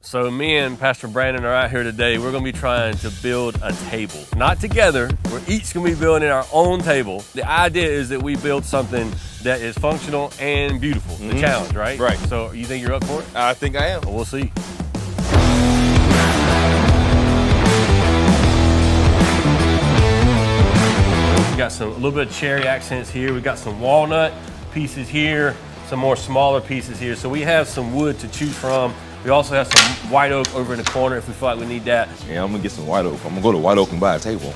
So me and Pastor Brandon are out here today. We're gonna be trying to build a table. Not together, we're each gonna be building our own table. The idea is that we build something that is functional and beautiful. The challenge, right? Right. So you think you're up for it? I think I am. Well, we'll see. We got a little bit of cherry accents here. We got some walnut pieces here, some more smaller pieces here. So we have some wood to choose from. We also have some white oak over in the corner if we feel like we need that. Yeah, I'm gonna get some white oak. I'm gonna go to White Oak and buy a table.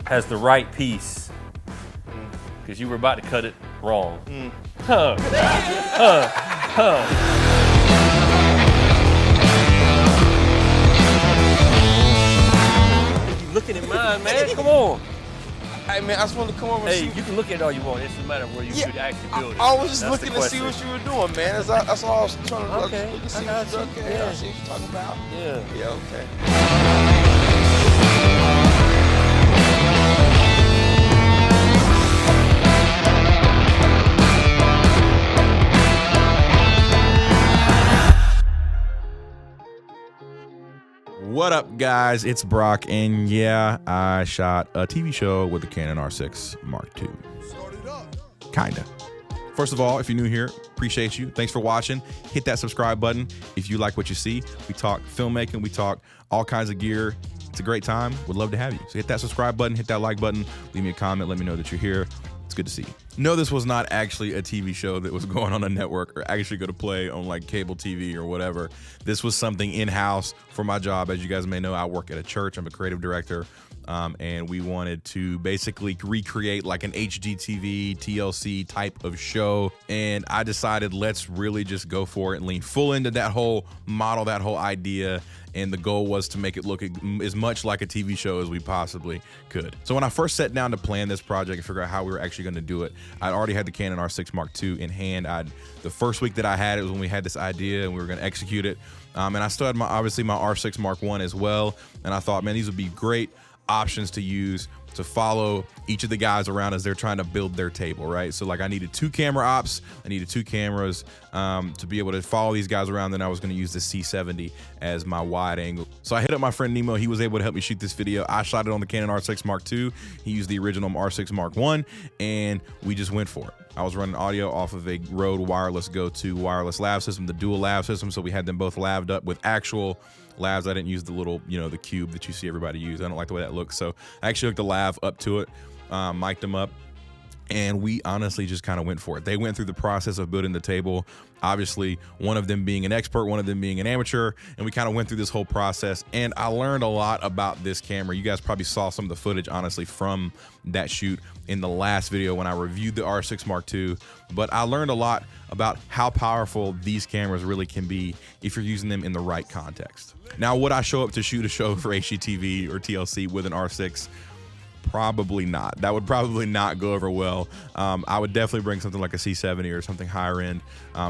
Has the right piece, because you were about to cut it wrong. Huh. Huh. Huh. You looking at mine, man? Come on. Hey man, I just wanted to come over and see. Hey, you can look at it all you want. It doesn't matter where you could actually build it. I was just That's looking the to see what you were doing, man. That's all I was trying to Okay, look and see I got what you. okay. Yeah. I see what you're talking about. Yeah. Yeah, okay. What up, guys? It's Brock, and yeah, I shot a TV show with the Canon R6 Mark II. Kinda. First of all, if you're new here, appreciate you. Thanks for watching. Hit that subscribe button if you like what you see. We talk filmmaking, we talk all kinds of gear. It's a great time. Would love to have you. So hit that subscribe button, hit that like button, leave me a comment, let me know that you're here. It's good to see you. No, this was not actually a TV show that was going on a network or actually going to play on like cable TV or whatever. This was something in-house for my job. As you guys may know, I work at a church. I'm a creative director. And we wanted to basically recreate like an HGTV, TLC type of show. And I decided let's really just go for it and lean full into that whole model, that whole idea. And the goal was to make it look as much like a TV show as we possibly could. So when I first sat down to plan this project and figure out how we were actually going to do it, I'd already had the Canon R6 Mark II in hand. The first week that I had it was when we had this idea and we were going to execute it. And I still had obviously my R6 Mark I as well. And I thought, man, these would be great options to use to follow each of the guys around as they're trying to build their table, right? So like I needed 2 camera ops, I needed 2 cameras to be able to follow these guys around. Then I was gonna use the C70 as my wide angle. So I hit up my friend Nemo, he was able to help me shoot this video. I shot it on the Canon R6 Mark II. He used the original R6 Mark I, and we just went for it. I was running audio off of a Rode Wireless Go 2 wireless lav system, the dual lav system. So we had them both laved up with actual lavs. I didn't use the little, the cube that you see everybody use. I don't like the way that looks. So I actually hooked the lav up to it, mic'd them up, and we honestly just kind of went for it. They went through the process of building the table. Obviously, one of them being an expert, one of them being an amateur, and we kind of went through this whole process. And I learned a lot about this camera. You guys probably saw some of the footage, honestly, from that shoot in the last video when I reviewed the R6 Mark II. But I learned a lot about how powerful these cameras really can be if you're using them in the right context. Now, would I show up to shoot a show for HGTV or TLC with an R6? Probably not. That would probably not go over well. I would definitely bring something like a C70 or something higher end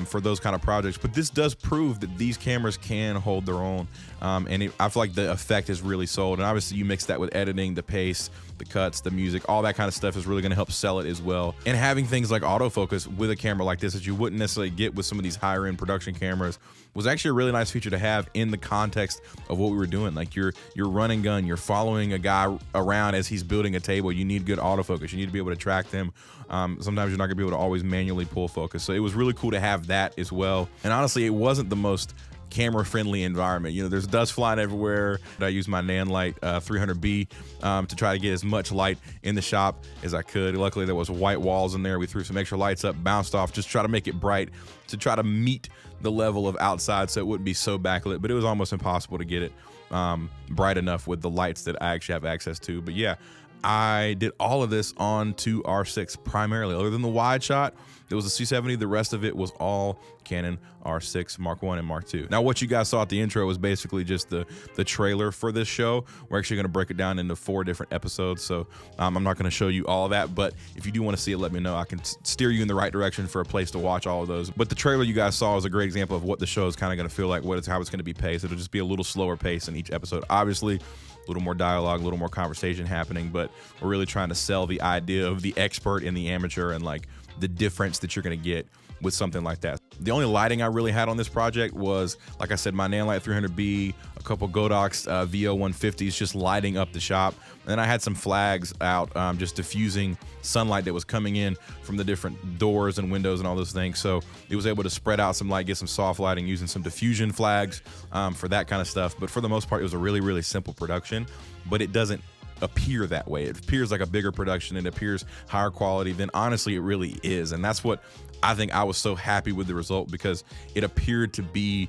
for those kind of projects. But this does prove that these cameras can hold their own. I feel like the effect is really sold. And obviously you mix that with editing, the pace, the cuts, the music, all that kind of stuff is really gonna help sell it as well. And having things like autofocus with a camera like this that you wouldn't necessarily get with some of these higher end production cameras was actually a really nice feature to have in the context of what we were doing. Like you're run and gun, you're following a guy around as he's building a table. You need good autofocus. You need to be able to track them. Sometimes you're not gonna be able to always manually pull focus. So it was really cool to have that as well. And honestly, it wasn't the most camera friendly environment. There's dust flying everywhere. I used my Nanlite 300B to try to get as much light in the shop as I could. Luckily there was white walls in there. We threw some extra lights up, bounced off, just try to make it bright to try to meet the level of outside so it wouldn't be so backlit, but it was almost impossible to get it bright enough with the lights that I actually have access to. But yeah, I did all of this on 2 R6 primarily. Other than the wide shot, there was a C70. The rest of it was all Canon R6 Mark I and Mark II. Now, what you guys saw at the intro was basically just the trailer for this show. We're actually going to break it down into 4 different episodes, so I'm not going to show you all of that, but if you do want to see it, let me know. I can steer you in the right direction for a place to watch all of those. But the trailer you guys saw is a great example of what the show is kind of going to feel like, how it's going to be paced. It'll just be a little slower pace in each episode. Obviously, a little more dialogue, a little more conversation happening, but we're really trying to sell the idea of the expert and the amateur and like the difference that you're going to get with something like that. The only lighting I really had on this project was, like I said, my Nanlite 300B, a couple Godox VO 150s just lighting up the shop. And then I had some flags out just diffusing sunlight that was coming in from the different doors and windows and all those things. So it was able to spread out some light, get some soft lighting using some diffusion flags for that kind of stuff. But for the most part, it was a really, really simple production, but it doesn't appear that way. It appears like a bigger production and it appears higher quality than honestly it really is. And that's what I think I was so happy with the result, because it appeared to be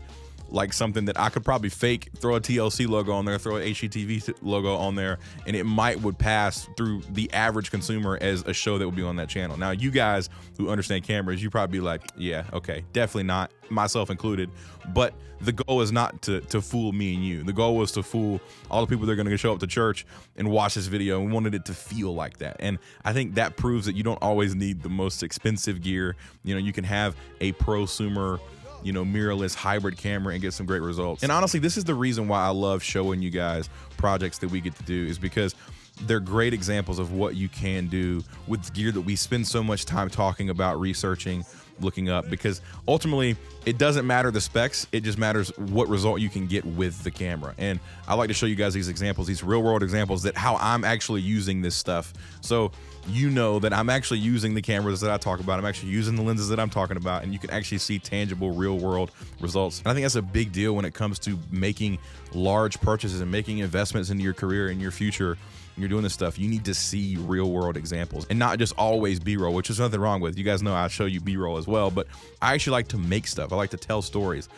like something that I could probably fake, throw a TLC logo on there, throw an HGTV logo on there, and it would pass through the average consumer as a show that would be on that channel. Now, you guys who understand cameras, you probably be like, yeah, okay, definitely not, myself included. But the goal is not to fool me and you. The goal was to fool all the people that are going to show up to church and watch this video. We wanted it to feel like that. And I think that proves that you don't always need the most expensive gear. You know, you can have a prosumer, you know, mirrorless hybrid camera and get some great results. And honestly, this is the reason why I love showing you guys projects that we get to do, is because they're great examples of what you can do with gear that we spend so much time talking about, researching, looking up, because ultimately it doesn't matter the specs, it just matters what result you can get with the camera. And I like to show you guys these examples, these real world examples, that how I'm actually using this stuff. So you know that I'm actually using the cameras that I talk about, I'm actually using the lenses that I'm talking about, and you can actually see tangible real world results. And I think that's a big deal when it comes to making large purchases and making investments into your career and your future. When you're doing this stuff, you need to see real world examples and not just always B-roll, which is nothing wrong with. You guys know I show you B-roll as well, but I actually like to make stuff. I like to tell stories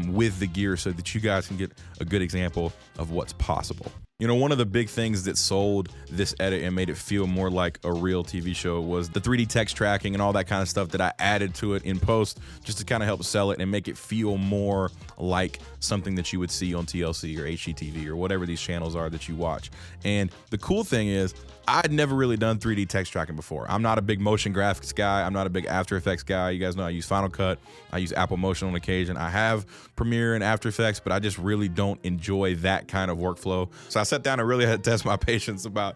with the gear so that you guys can get a good example of what's possible. You know, one of the big things that sold this edit and made it feel more like a real TV show was the 3D text tracking and all that kind of stuff that I added to it in post, just to kind of help sell it and make it feel more like something that you would see on TLC or HGTV or whatever these channels are that you watch. And the cool thing is, I'd never really done 3D text tracking before. I'm not a big motion graphics guy. I'm not a big After Effects guy. You guys know I use Final Cut. I use Apple Motion on occasion. I have Premiere and After Effects, but I just really don't enjoy that kind of workflow. So I sat down and really had to test my patience about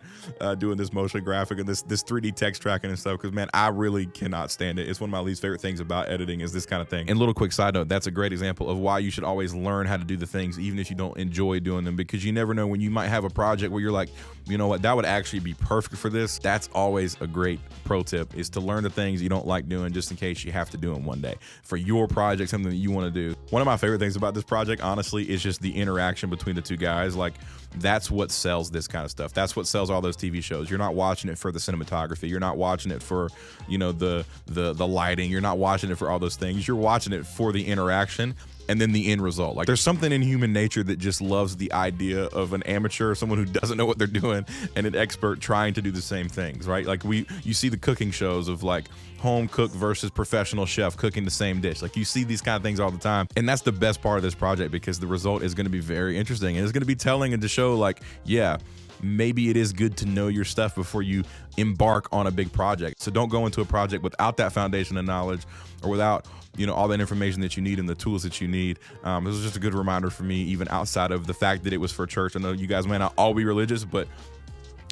doing this motion graphic and this 3D text tracking and stuff, because man, I really cannot stand it. It's one of my least favorite things about editing is this kind of thing. And a little quick side note, that's a great example of why you should always learn how to do the things even if you don't enjoy doing them, because you never know when you might have a project where you're like, you know what, that would actually be perfect for this. That's always a great pro tip, is to learn the things you don't like doing just in case you have to do them one day for your project, something that you want to do. One of my favorite things about this project, honestly, is just the interaction between the two guys. Like, that's what sells this kind of stuff. That's what sells all those TV shows. You're not watching it for the cinematography. You're not watching it for, you know, the lighting. You're not watching it for all those things. You're watching it for the interaction and then the end result. Like, there's something in human nature that just loves the idea of an amateur, someone who doesn't know what they're doing, and an expert trying to do the same things, right? Like, you see the cooking shows of like home cook versus professional chef cooking the same dish. Like, you see these kind of things all the time. And that's the best part of this project, because the result is going to be very interesting, and it's going to be telling and to show like, yeah, maybe it is good to know your stuff before you embark on a big project. So don't go into a project without that foundation of knowledge, or without, you know, all that information that you need and the tools that you need. This was just a good reminder for me, even outside of the fact that it was for church. I know you guys may not all be religious, but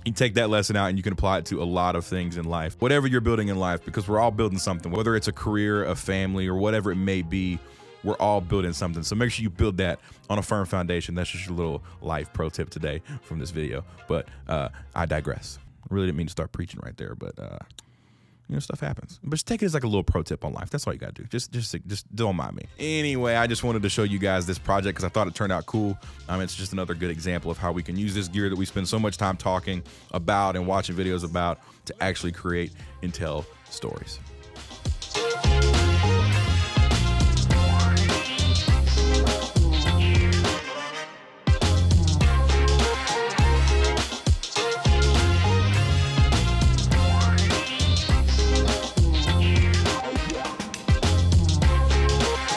you take that lesson out and you can apply it to a lot of things in life, whatever you're building in life, because we're all building something, whether it's a career, a family, or whatever it may be. We're all building something. So make sure you build that on a firm foundation. That's just your little life pro tip today from this video. But I digress. I really didn't mean to start preaching right there, but you know, stuff happens. But just take it as like a little pro tip on life. That's all you gotta do. Just don't mind me. Anyway, I just wanted to show you guys this project because I thought it turned out cool. It's just another good example of how we can use this gear that we spend so much time talking about and watching videos about to actually create and tell stories.